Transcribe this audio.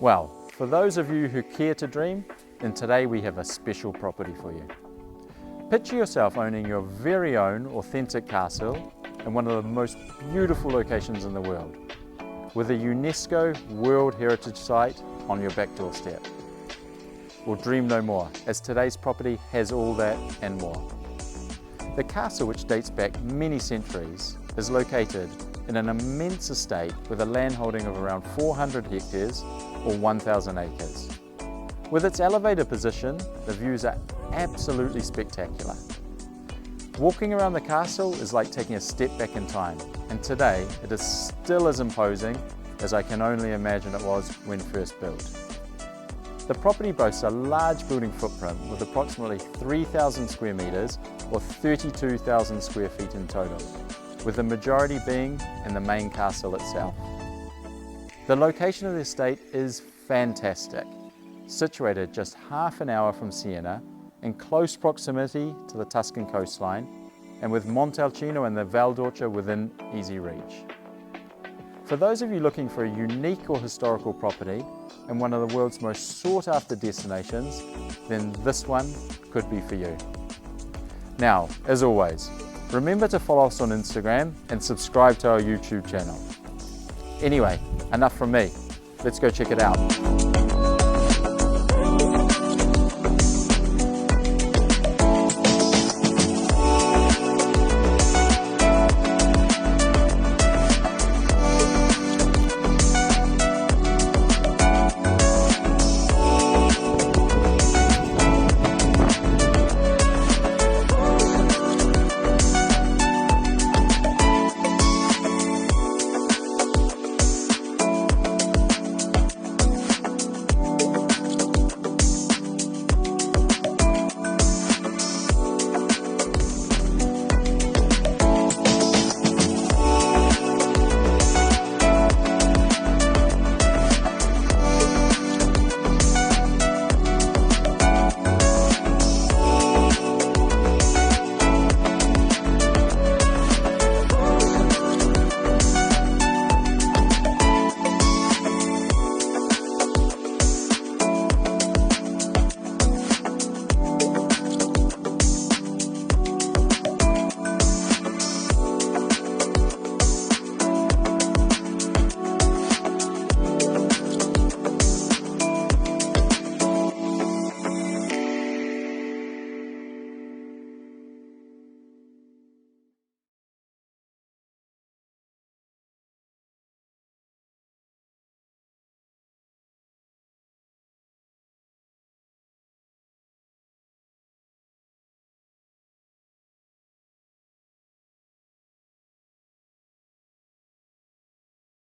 Well, for those of you who care to dream, then today we have a special property for you. Picture yourself owning your very own authentic castle in one of the most beautiful locations in the world, with a UNESCO World Heritage Site on your back doorstep. Well, dream no more, as today's property has all that and more. The castle, which dates back many centuries, is located in an immense estate with a land holding of around 400 hectares or 1,000 acres. With its elevated position, the views are absolutely spectacular. Walking around the castle is like taking a step back in time, and today it is still as imposing as I can only imagine it was when first built. The property boasts a large building footprint with approximately 3,000 square metres or 32,000 square feet in total, with the majority being in the main castle itself. The location of the estate is fantastic, situated just half an hour from Siena, in close proximity to the Tuscan coastline, and with Montalcino and the Val d'Orcia within easy reach. For those of you looking for a unique or historical property in one of the world's most sought after destinations, then this one could be for you. Now, as always, remember to follow us on Instagram and subscribe to our YouTube channel. Anyway, enough from me. Let's go check it out.